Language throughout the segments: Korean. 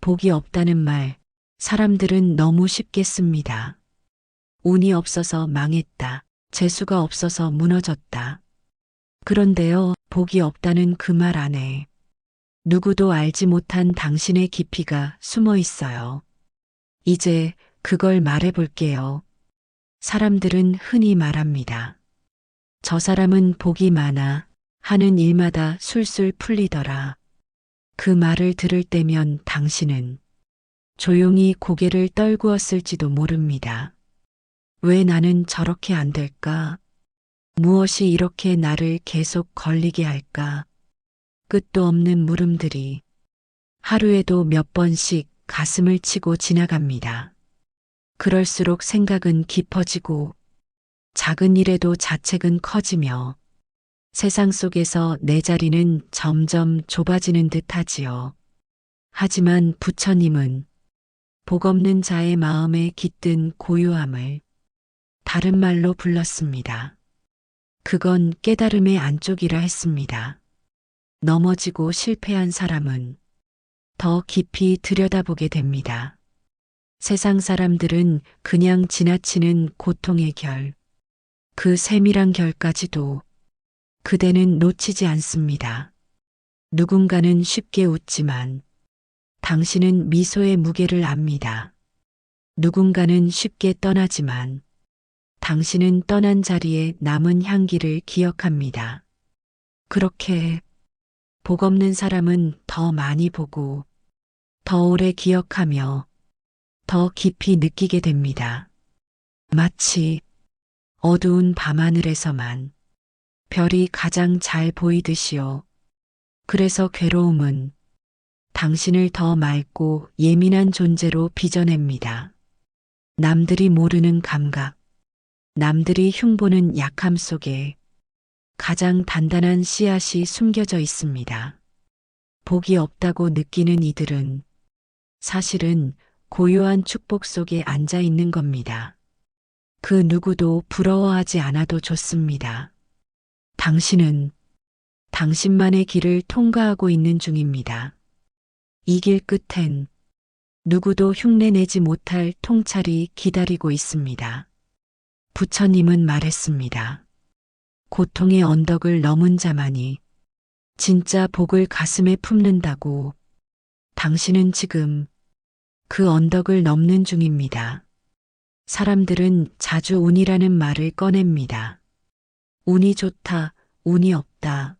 복이 없다는 말, 사람들은 너무 쉽게 씁니다. 운이 없어서 망했다. 재수가 없어서 무너졌다. 그런데요, 복이 없다는 그 말 안에 누구도 알지 못한 당신의 깊이가 숨어 있어요. 이제 그걸 말해 볼게요. 사람들은 흔히 말합니다. 저 사람은 복이 많아 하는 일마다 술술 풀리더라. 그 말을 들을 때면 당신은 조용히 고개를 떨구었을지도 모릅니다. 왜 나는 저렇게 안 될까? 무엇이 이렇게 나를 계속 걸리게 할까? 끝도 없는 물음들이 하루에도 몇 번씩 가슴을 치고 지나갑니다. 그럴수록 생각은 깊어지고 작은 일에도 자책은 커지며 세상 속에서 내 자리는 점점 좁아지는 듯 하지요. 하지만 부처님은 복 없는 자의 마음에 깃든 고요함을 다른 말로 불렀습니다. 그건 깨달음의 안쪽이라 했습니다. 넘어지고 실패한 사람은 더 깊이 들여다보게 됩니다. 세상 사람들은 그냥 지나치는 고통의 결, 그 세밀한 결까지도 그대는 놓치지 않습니다. 누군가는 쉽게 웃지만 당신은 미소의 무게를 압니다. 누군가는 쉽게 떠나지만 당신은 떠난 자리에 남은 향기를 기억합니다. 그렇게 복 없는 사람은 더 많이 보고 더 오래 기억하며 더 깊이 느끼게 됩니다. 마치 어두운 밤하늘에서만 별이 가장 잘 보이듯이요. 그래서 괴로움은 당신을 더 맑고 예민한 존재로 빚어냅니다. 남들이 모르는 감각, 남들이 흉보는 약함 속에 가장 단단한 씨앗이 숨겨져 있습니다. 복이 없다고 느끼는 이들은 사실은 고요한 축복 속에 앉아 있는 겁니다. 그 누구도 부러워하지 않아도 좋습니다. 당신은 당신만의 길을 통과하고 있는 중입니다. 이 길 끝엔 누구도 흉내내지 못할 통찰이 기다리고 있습니다. 부처님은 말했습니다. 고통의 언덕을 넘은 자만이 진짜 복을 가슴에 품는다고. 당신은 지금 그 언덕을 넘는 중입니다. 사람들은 자주 운이라는 말을 꺼냅니다. 운이 좋다, 운이 없다.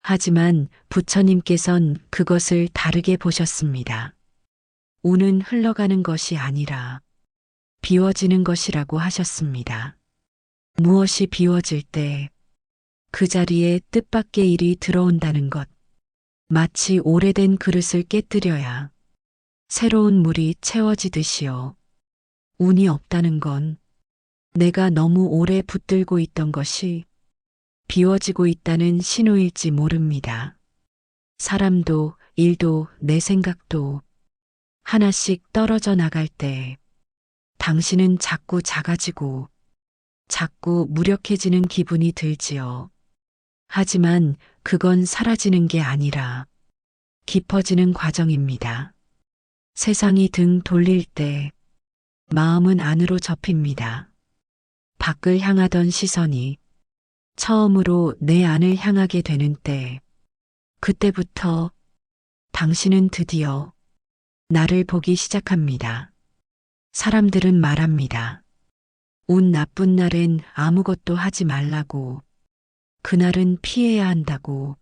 하지만 부처님께선 그것을 다르게 보셨습니다. 운은 흘러가는 것이 아니라 비워지는 것이라고 하셨습니다. 무엇이 비워질 때 그 자리에 뜻밖의 일이 들어온다는 것. 마치 오래된 그릇을 깨뜨려야 새로운 물이 채워지듯이요. 운이 없다는 건 내가 너무 오래 붙들고 있던 것이 비워지고 있다는 신호일지 모릅니다. 사람도, 일도, 내 생각도 하나씩 떨어져 나갈 때 당신은 자꾸 작아지고 자꾸 무력해지는 기분이 들지요. 하지만 그건 사라지는 게 아니라 깊어지는 과정입니다. 세상이 등 돌릴 때 마음은 안으로 접힙니다. 밖을 향하던 시선이 처음으로 내 안을 향하게 되는 때, 그때부터 당신은 드디어 나를 보기 시작합니다. 사람들은 말합니다. 운 나쁜 날엔 아무것도 하지 말라고. 그날은 피해야 한다고.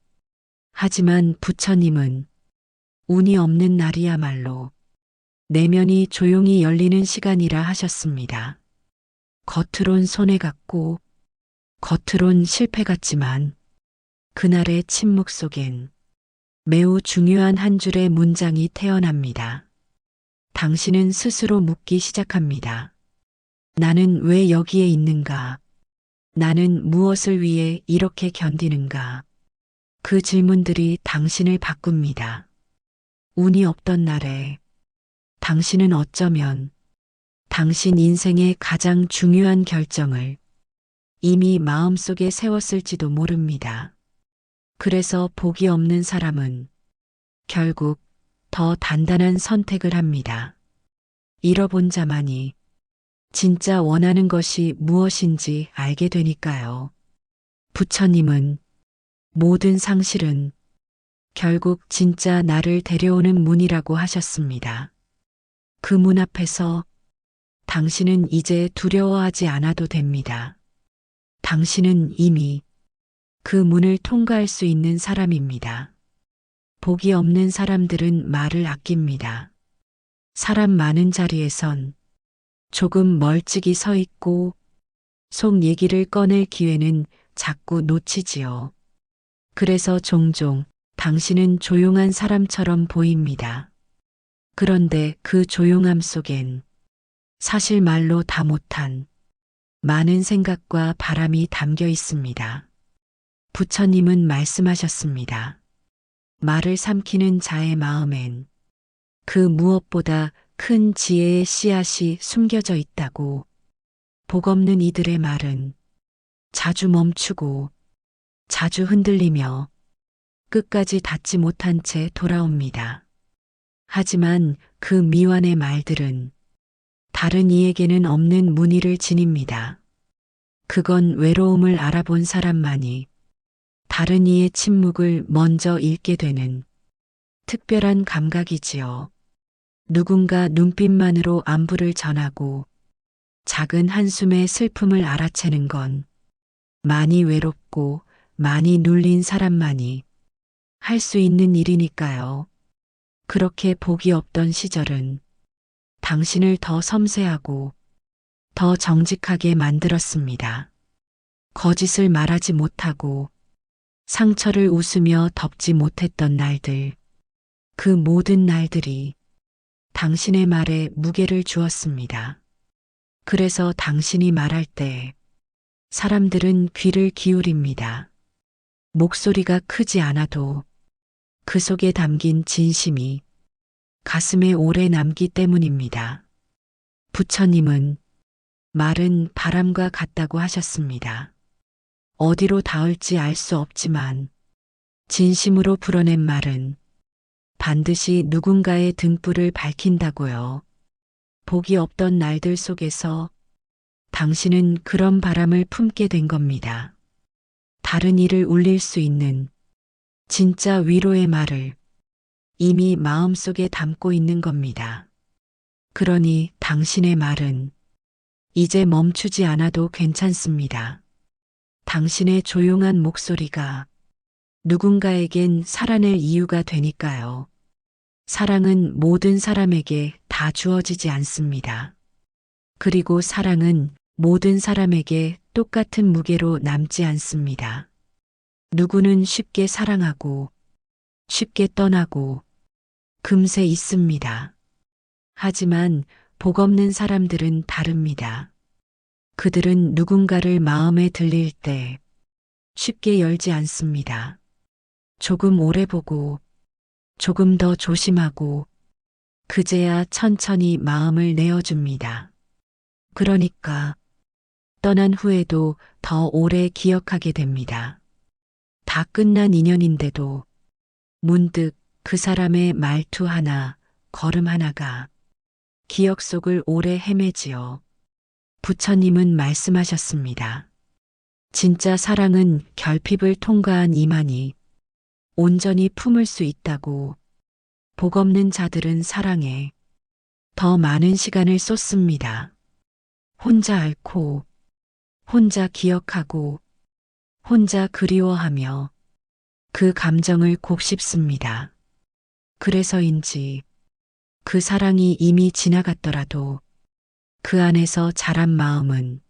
하지만 부처님은 운이 없는 날이야말로 내면이 조용히 열리는 시간이라 하셨습니다. 겉으론 손해 같고 겉으론 실패 같지만 그날의 침묵 속엔 매우 중요한 한 줄의 문장이 태어납니다. 당신은 스스로 묻기 시작합니다. 나는 왜 여기에 있는가? 나는 무엇을 위해 이렇게 견디는가? 그 질문들이 당신을 바꿉니다. 운이 없던 날에 당신은 어쩌면 당신 인생의 가장 중요한 결정을 이미 마음속에 세웠을지도 모릅니다. 그래서 복이 없는 사람은 결국 더 단단한 선택을 합니다. 잃어본 자만이 진짜 원하는 것이 무엇인지 알게 되니까요. 부처님은 모든 상실은 결국 진짜 나를 데려오는 문이라고 하셨습니다. 그 문 앞에서 당신은 이제 두려워하지 않아도 됩니다. 당신은 이미 그 문을 통과할 수 있는 사람입니다. 복이 없는 사람들은 말을 아낍니다. 사람 많은 자리에선 조금 멀찍이 서 있고 속 얘기를 꺼낼 기회는 자꾸 놓치지요. 그래서 종종 당신은 조용한 사람처럼 보입니다. 그런데 그 조용함 속엔 사실 말로 다 못한 많은 생각과 바람이 담겨 있습니다. 부처님은 말씀하셨습니다. 말을 삼키는 자의 마음엔 그 무엇보다 큰 지혜의 씨앗이 숨겨져 있다고. 복 없는 이들의 말은 자주 멈추고 자주 흔들리며 끝까지 닿지 못한 채 돌아옵니다. 하지만 그 미완의 말들은 다른 이에게는 없는 문의를 지닙니다. 그건 외로움을 알아본 사람만이 다른 이의 침묵을 먼저 읽게 되는 특별한 감각이지요. 누군가 눈빛만으로 안부를 전하고 작은 한숨의 슬픔을 알아채는 건 많이 외롭고 많이 눌린 사람만이 할 수 있는 일이니까요. 그렇게 복이 없던 시절은 당신을 더 섬세하고 더 정직하게 만들었습니다. 거짓을 말하지 못하고 상처를 웃으며 덮지 못했던 날들, 그 모든 날들이 당신의 말에 무게를 주었습니다. 그래서 당신이 말할 때 사람들은 귀를 기울입니다. 목소리가 크지 않아도 그 속에 담긴 진심이 가슴에 오래 남기 때문입니다. 부처님은 말은 바람과 같다고 하셨습니다. 어디로 닿을지 알 수 없지만 진심으로 불어낸 말은 반드시 누군가의 등불을 밝힌다고요. 복이 없던 날들 속에서 당신은 그런 바람을 품게 된 겁니다. 다른 이를 울릴 수 있는 진짜 위로의 말을 이미 마음속에 담고 있는 겁니다. 그러니 당신의 말은 이제 멈추지 않아도 괜찮습니다. 당신의 조용한 목소리가 누군가에겐 살아낼 이유가 되니까요. 사랑은 모든 사람에게 다 주어지지 않습니다. 그리고 사랑은 모든 사람에게 똑같은 무게로 남지 않습니다. 누구는 쉽게 사랑하고 쉽게 떠나고 금세 있습니다. 하지만 복 없는 사람들은 다릅니다. 그들은 누군가를 마음에 들릴 때 쉽게 열지 않습니다. 조금 오래 보고 조금 더 조심하고 그제야 천천히 마음을 내어줍니다. 그러니까 떠난 후에도 더 오래 기억하게 됩니다. 다 끝난 인연인데도 문득 그 사람의 말투 하나, 걸음 하나가 기억 속을 오래 헤매지요. 부처님은 말씀하셨습니다. 진짜 사랑은 결핍을 통과한 이만이 온전히 품을 수 있다고. 복 없는 자들은 사랑에 더 많은 시간을 쏟습니다. 혼자 앓고, 혼자 기억하고, 혼자 그리워하며 그 감정을 곱씹습니다. 그래서인지 그 사랑이 이미 지나갔더라도 그 안에서 자란 마음은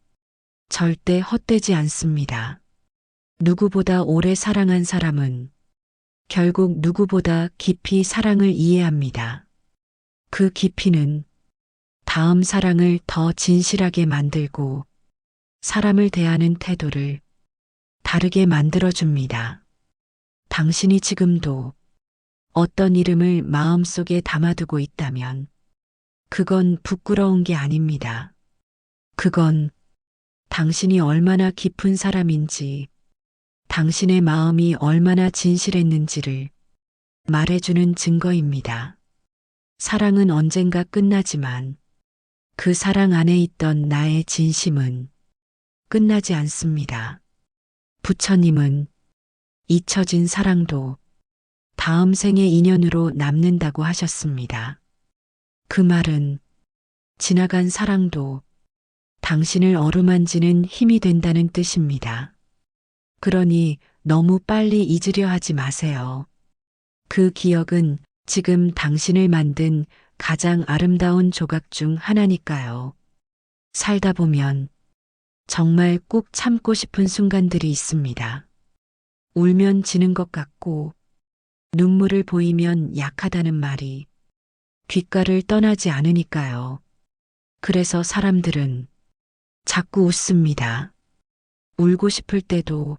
절대 헛되지 않습니다. 누구보다 오래 사랑한 사람은 결국 누구보다 깊이 사랑을 이해합니다. 그 깊이는 다음 사랑을 더 진실하게 만들고 사람을 대하는 태도를 다르게 만들어줍니다. 당신이 지금도 어떤 이름을 마음속에 담아두고 있다면 그건 부끄러운 게 아닙니다. 그건 당신이 얼마나 깊은 사람인지, 당신의 마음이 얼마나 진실했는지를 말해주는 증거입니다. 사랑은 언젠가 끝나지만 그 사랑 안에 있던 나의 진심은 끝나지 않습니다. 부처님은 잊혀진 사랑도 다음 생의 인연으로 남는다고 하셨습니다. 그 말은 지나간 사랑도 당신을 어루만지는 힘이 된다는 뜻입니다. 그러니 너무 빨리 잊으려 하지 마세요. 그 기억은 지금 당신을 만든 가장 아름다운 조각 중 하나니까요. 살다 보면 정말 꼭 참고 싶은 순간들이 있습니다. 울면 지는 것 같고 눈물을 보이면 약하다는 말이 귓가를 떠나지 않으니까요. 그래서 사람들은 자꾸 웃습니다. 울고 싶을 때도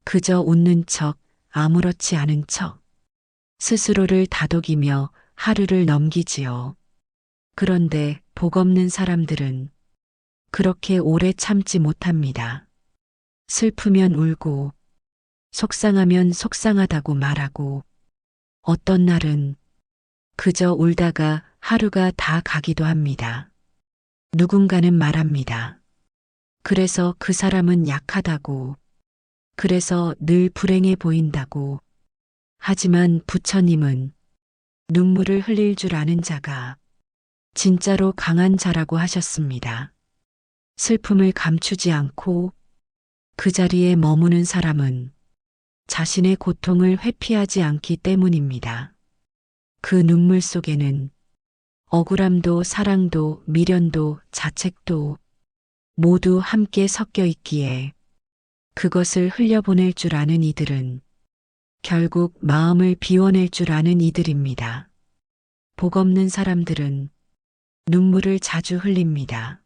그저 웃는 척, 아무렇지 않은 척, 스스로를 다독이며 하루를 넘기지요. 그런데 복 없는 사람들은 그렇게 오래 참지 못합니다. 슬프면 울고, 속상하면 속상하다고 말하고, 어떤 날은 그저 울다가 하루가 다 가기도 합니다. 누군가는 말합니다. 그래서 그 사람은 약하다고, 그래서 늘 불행해 보인다고. 하지만 부처님은 눈물을 흘릴 줄 아는 자가 진짜로 강한 자라고 하셨습니다. 슬픔을 감추지 않고 그 자리에 머무는 사람은 자신의 고통을 회피하지 않기 때문입니다. 그 눈물 속에는 억울함도 사랑도 미련도 자책도 모두 함께 섞여 있기에 그것을 흘려보낼 줄 아는 이들은 결국 마음을 비워낼 줄 아는 이들입니다. 복 없는 사람들은 눈물을 자주 흘립니다.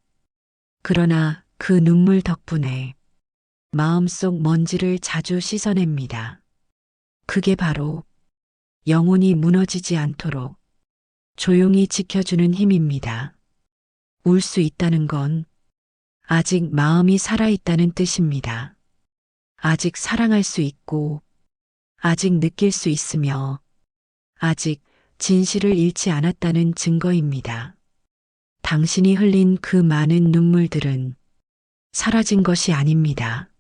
그러나 그 눈물 덕분에 마음속 먼지를 자주 씻어냅니다. 그게 바로 영혼이 무너지지 않도록 조용히 지켜주는 힘입니다. 울 수 있다는 건 아직 마음이 살아있다는 뜻입니다. 아직 사랑할 수 있고, 아직 느낄 수 있으며, 아직 진실을 잃지 않았다는 증거입니다. 당신이 흘린 그 많은 눈물들은 사라진 것이 아닙니다.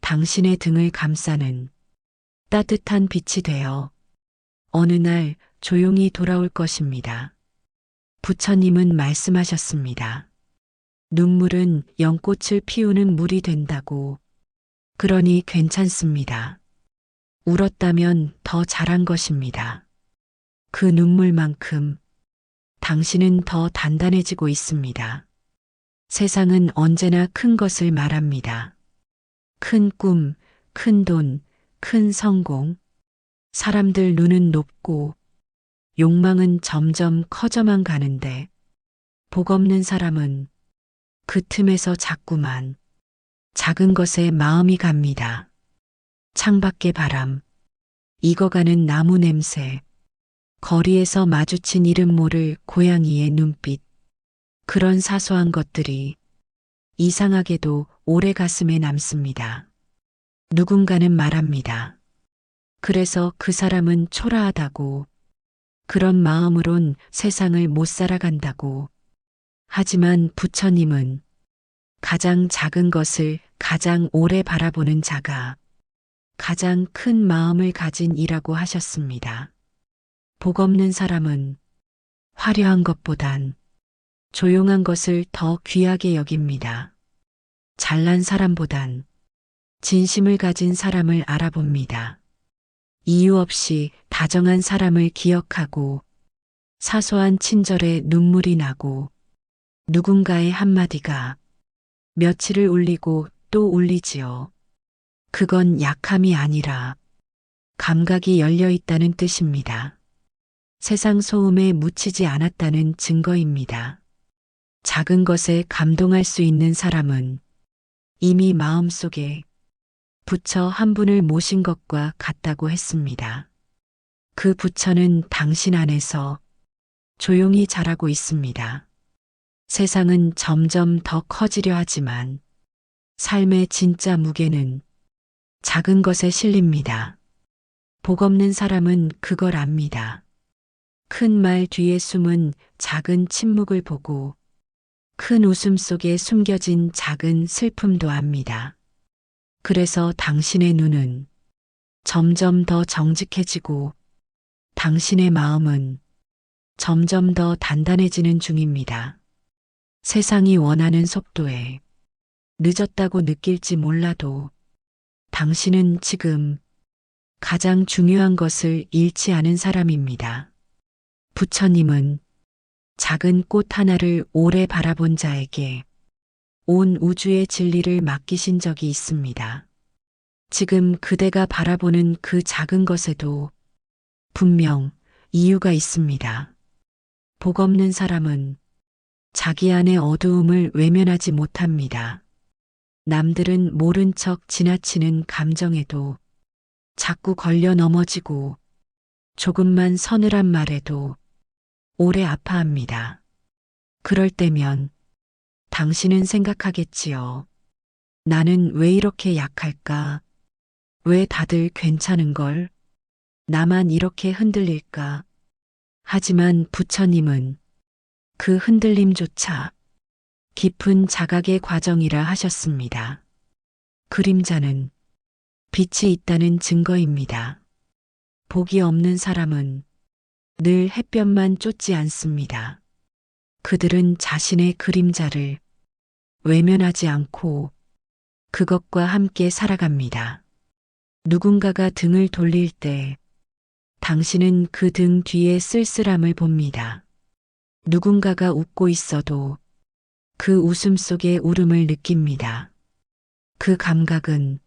당신의 등을 감싸는 따뜻한 빛이 되어 어느 날 조용히 돌아올 것입니다. 부처님은 말씀하셨습니다. 눈물은 연꽃을 피우는 물이 된다고. 그러니 괜찮습니다. 울었다면 더 잘한 것입니다. 그 눈물만큼 당신은 더 단단해지고 있습니다. 세상은 언제나 큰 것을 말합니다. 큰 꿈, 큰 돈, 큰 성공. 사람들 눈은 높고 욕망은 점점 커져만 가는데 복 없는 사람은 그 틈에서 자꾸만 작은 것에 마음이 갑니다. 창밖의 바람, 익어가는 나무 냄새, 거리에서 마주친 이름 모를 고양이의 눈빛, 그런 사소한 것들이 이상하게도 오래 가슴에 남습니다. 누군가는 말합니다. 그래서 그 사람은 초라하다고, 그런 마음으론 세상을 못 살아간다고. 하지만 부처님은 가장 작은 것을 가장 오래 바라보는 자가 가장 큰 마음을 가진 이라고 하셨습니다. 복 없는 사람은 화려한 것보단 조용한 것을 더 귀하게 여깁니다. 잘난 사람보단 진심을 가진 사람을 알아봅니다. 이유 없이 다정한 사람을 기억하고 사소한 친절에 눈물이 나고 누군가의 한마디가 며칠을 울리고 또 울리지요. 그건 약함이 아니라 감각이 열려 있다는 뜻입니다. 세상 소음에 묻히지 않았다는 증거입니다. 작은 것에 감동할 수 있는 사람은 이미 마음속에 부처 한 분을 모신 것과 같다고 했습니다. 그 부처는 당신 안에서 조용히 자라고 있습니다. 세상은 점점 더 커지려 하지만 삶의 진짜 무게는 작은 것에 실립니다. 복 없는 사람은 그걸 압니다. 큰 말 뒤에 숨은 작은 침묵을 보고 큰 웃음 속에 숨겨진 작은 슬픔도 압니다. 그래서 당신의 눈은 점점 더 정직해지고 당신의 마음은 점점 더 단단해지는 중입니다. 세상이 원하는 속도에 늦었다고 느낄지 몰라도 당신은 지금 가장 중요한 것을 잃지 않은 사람입니다. 부처님은 작은 꽃 하나를 오래 바라본 자에게 온 우주의 진리를 맡기신 적이 있습니다. 지금 그대가 바라보는 그 작은 것에도 분명 이유가 있습니다. 복 없는 사람은 자기 안의 어두움을 외면하지 못합니다. 남들은 모른 척 지나치는 감정에도 자꾸 걸려 넘어지고 조금만 서늘한 말에도 오래 아파합니다. 그럴 때면 당신은 생각하겠지요. 나는 왜 이렇게 약할까? 왜 다들 괜찮은 걸? 나만 이렇게 흔들릴까? 하지만 부처님은 그 흔들림조차 깊은 자각의 과정이라 하셨습니다. 그림자는 빛이 있다는 증거입니다. 복이 없는 사람은 늘 햇볕만 쫓지 않습니다. 그들은 자신의 그림자를 외면하지 않고 그것과 함께 살아갑니다. 누군가가 등을 돌릴 때 당신은 그 등 뒤에 쓸쓸함을 봅니다. 누군가가 웃고 있어도 그 웃음 속에 울음을 느낍니다. 그 감각은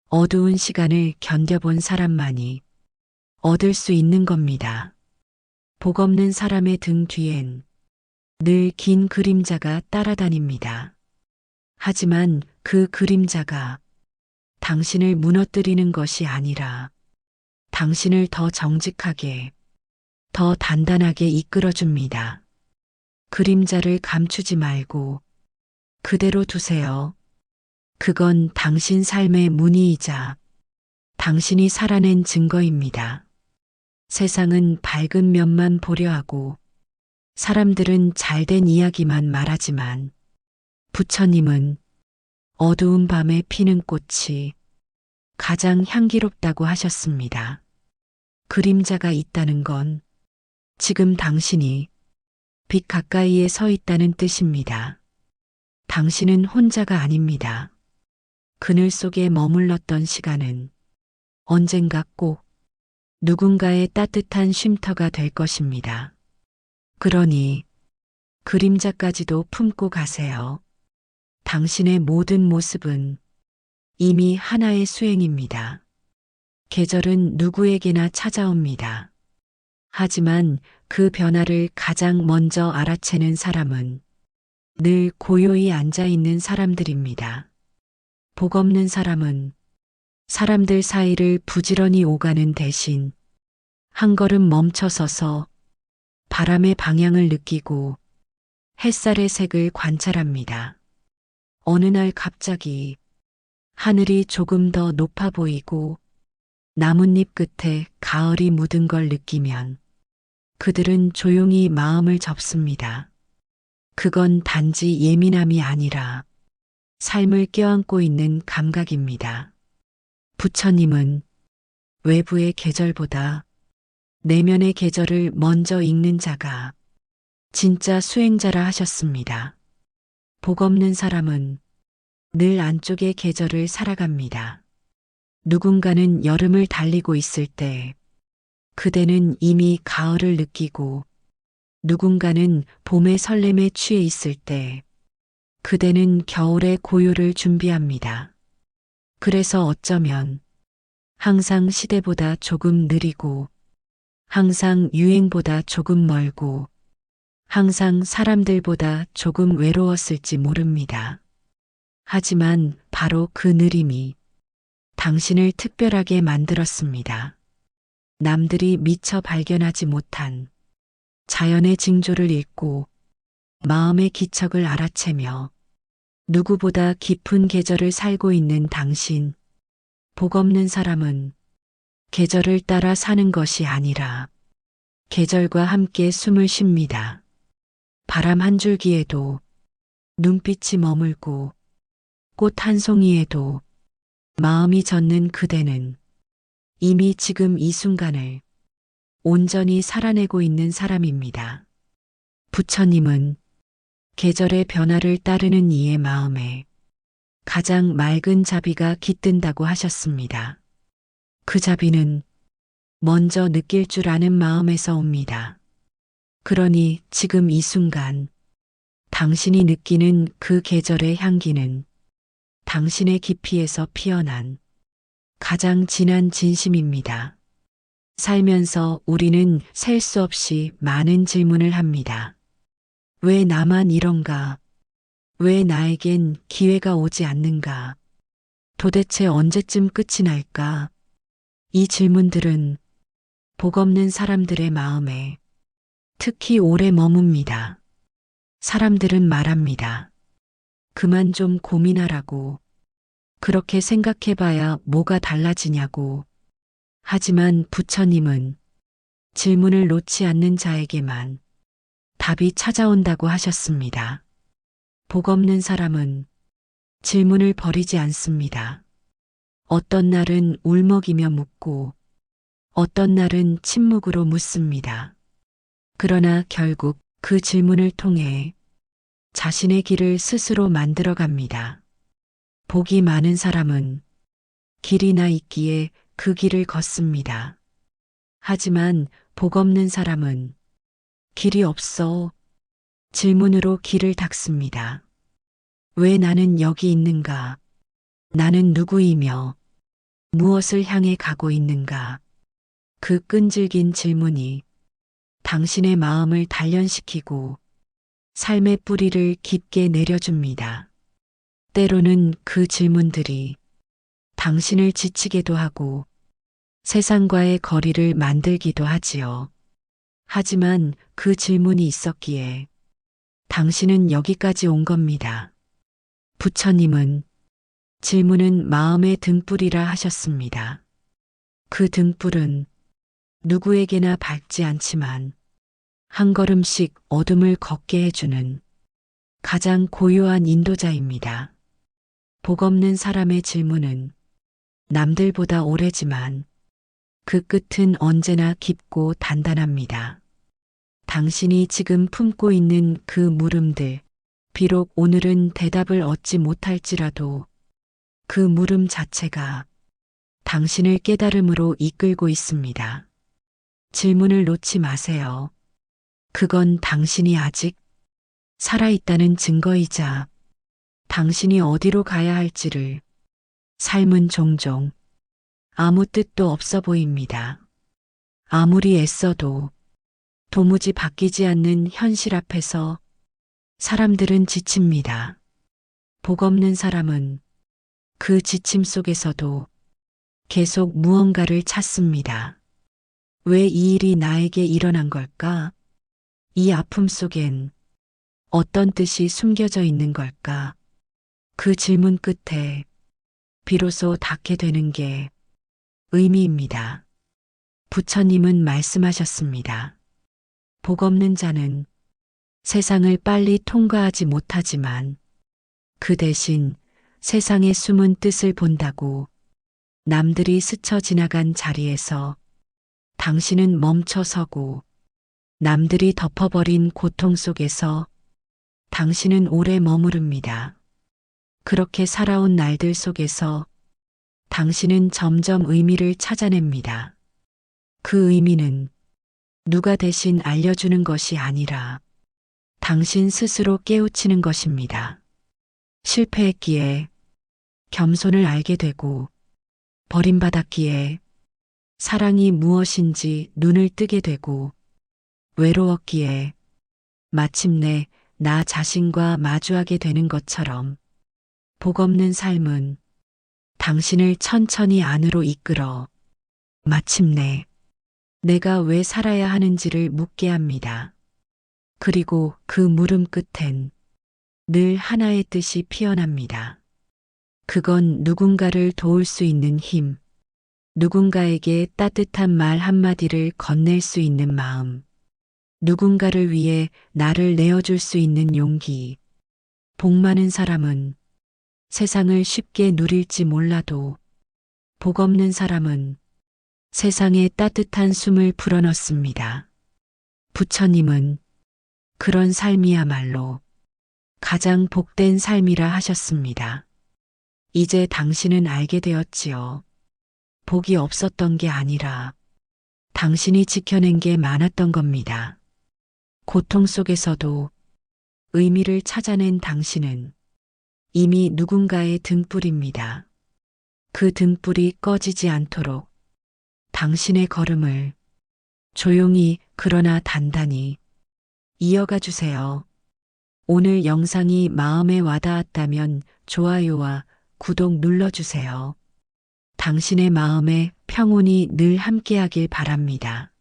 어두운 시간을 견뎌본 사람만이 얻을 수 있는 겁니다. 복 없는 사람의 등 뒤엔 늘 긴 그림자가 따라다닙니다. 하지만 그 그림자가 당신을 무너뜨리는 것이 아니라 당신을 더 정직하게, 더 단단하게 이끌어줍니다. 그림자를 감추지 말고 그대로 두세요. 그건 당신 삶의 무늬이자 당신이 살아낸 증거입니다. 세상은 밝은 면만 보려 하고 사람들은 잘된 이야기만 말하지만 부처님은 어두운 밤에 피는 꽃이 가장 향기롭다고 하셨습니다. 그림자가 있다는 건 지금 당신이 빛 가까이에 서 있다는 뜻입니다. 당신은 혼자가 아닙니다. 그늘 속에 머물렀던 시간은 언젠가 꼭 누군가의 따뜻한 쉼터가 될 것입니다. 그러니 그림자까지도 품고 가세요. 당신의 모든 모습은 이미 하나의 수행입니다. 계절은 누구에게나 찾아옵니다. 하지만 그 변화를 가장 먼저 알아채는 사람은 늘 고요히 앉아 있는 사람들입니다. 복 없는 사람은 사람들 사이를 부지런히 오가는 대신 한 걸음 멈춰서서 바람의 방향을 느끼고 햇살의 색을 관찰합니다. 어느 날 갑자기 하늘이 조금 더 높아 보이고 나뭇잎 끝에 가을이 묻은 걸 느끼면 그들은 조용히 마음을 접습니다. 그건 단지 예민함이 아니라 삶을 껴안고 있는 감각입니다. 부처님은 외부의 계절보다 내면의 계절을 먼저 읽는 자가 진짜 수행자라 하셨습니다. 복 없는 사람은 늘 안쪽의 계절을 살아갑니다. 누군가는 여름을 달리고 있을 때 그대는 이미 가을을 느끼고 누군가는 봄의 설렘에 취해 있을 때 그대는 겨울의 고요를 준비합니다. 그래서 어쩌면 항상 시대보다 조금 느리고 항상 유행보다 조금 멀고 항상 사람들보다 조금 외로웠을지 모릅니다. 하지만 바로 그 느림이 당신을 특별하게 만들었습니다. 남들이 미처 발견하지 못한 자연의 징조를 읽고 마음의 기척을 알아채며 누구보다 깊은 계절을 살고 있는 당신. 복 없는 사람은 계절을 따라 사는 것이 아니라 계절과 함께 숨을 쉽니다. 바람 한 줄기에도 눈빛이 머물고 꽃 한 송이에도 마음이 젖는 그대는 이미 지금 이 순간을 온전히 살아내고 있는 사람입니다. 부처님은 계절의 변화를 따르는 이의 마음에 가장 맑은 자비가 깃든다고 하셨습니다. 그 자비는 먼저 느낄 줄 아는 마음에서 옵니다. 그러니 지금 이 순간 당신이 느끼는 그 계절의 향기는 당신의 깊이에서 피어난 가장 진한 진심입니다. 살면서 우리는 셀 수 없이 많은 질문을 합니다. 왜 나만 이런가? 왜 나에겐 기회가 오지 않는가? 도대체 언제쯤 끝이 날까? 이 질문들은 복 없는 사람들의 마음에 특히 오래 머뭅니다. 사람들은 말합니다. 그만 좀 고민하라고. 그렇게 생각해봐야 뭐가 달라지냐고. 하지만 부처님은 질문을 놓지 않는 자에게만 답이 찾아온다고 하셨습니다. 복 없는 사람은 질문을 버리지 않습니다. 어떤 날은 울먹이며 묻고 어떤 날은 침묵으로 묻습니다. 그러나 결국 그 질문을 통해 자신의 길을 스스로 만들어 갑니다. 복이 많은 사람은 길이 나 있기에 그 길을 걷습니다. 하지만 복 없는 사람은 길이 없어 질문으로 길을 닦습니다. 왜 나는 여기 있는가? 나는 누구이며 무엇을 향해 가고 있는가? 그 끈질긴 질문이 당신의 마음을 단련시키고 삶의 뿌리를 깊게 내려줍니다. 때로는 그 질문들이 당신을 지치게도 하고 세상과의 거리를 만들기도 하지요. 하지만 그 질문이 있었기에 당신은 여기까지 온 겁니다. 부처님은 질문은 마음의 등불이라 하셨습니다. 그 등불은 누구에게나 밝지 않지만 한 걸음씩 어둠을 걷게 해주는 가장 고요한 인도자입니다. 복 없는 사람의 질문은 남들보다 오래지만 그 끝은 언제나 깊고 단단합니다. 당신이 지금 품고 있는 그 물음들, 비록 오늘은 대답을 얻지 못할지라도 그 물음 자체가 당신을 깨달음으로 이끌고 있습니다. 질문을 놓지 마세요. 그건 당신이 아직 살아있다는 증거이자 당신이 어디로 가야 할지를 삶은 종종 아무 뜻도 없어 보입니다. 아무리 애써도 도무지 바뀌지 않는 현실 앞에서 사람들은 지칩니다. 복 없는 사람은 그 지침 속에서도 계속 무언가를 찾습니다. 왜 이 일이 나에게 일어난 걸까? 이 아픔 속엔 어떤 뜻이 숨겨져 있는 걸까? 그 질문 끝에 비로소 닿게 되는 게 의미입니다. 부처님은 말씀하셨습니다. 복 없는 자는 세상을 빨리 통과하지 못하지만 그 대신 세상의 숨은 뜻을 본다고. 남들이 스쳐 지나간 자리에서 당신은 멈춰 서고 남들이 덮어버린 고통 속에서 당신은 오래 머무릅니다. 그렇게 살아온 날들 속에서 당신은 점점 의미를 찾아냅니다. 그 의미는 누가 대신 알려주는 것이 아니라 당신 스스로 깨우치는 것입니다. 실패했기에 겸손을 알게 되고 버림받았기에 사랑이 무엇인지 눈을 뜨게 되고 외로웠기에 마침내 나 자신과 마주하게 되는 것처럼 복 없는 삶은 당신을 천천히 안으로 이끌어 마침내 내가 왜 살아야 하는지를 묻게 합니다. 그리고 그 물음 끝엔 늘 하나의 뜻이 피어납니다. 그건 누군가를 도울 수 있는 힘, 누군가에게 따뜻한 말 한마디를 건넬 수 있는 마음. 누군가를 위해 나를 내어줄 수 있는 용기. 복 많은 사람은 세상을 쉽게 누릴지 몰라도 복 없는 사람은 세상에 따뜻한 숨을 불어넣습니다. 부처님은 그런 삶이야말로 가장 복된 삶이라 하셨습니다. 이제 당신은 알게 되었지요. 복이 없었던 게 아니라 당신이 지켜낸 게 많았던 겁니다. 고통 속에서도 의미를 찾아낸 당신은 이미 누군가의 등불입니다. 그 등불이 꺼지지 않도록 당신의 걸음을 조용히 그러나 단단히 이어가 주세요. 오늘 영상이 마음에 와닿았다면 좋아요와 구독 눌러주세요. 당신의 마음에 평온이 늘 함께하길 바랍니다.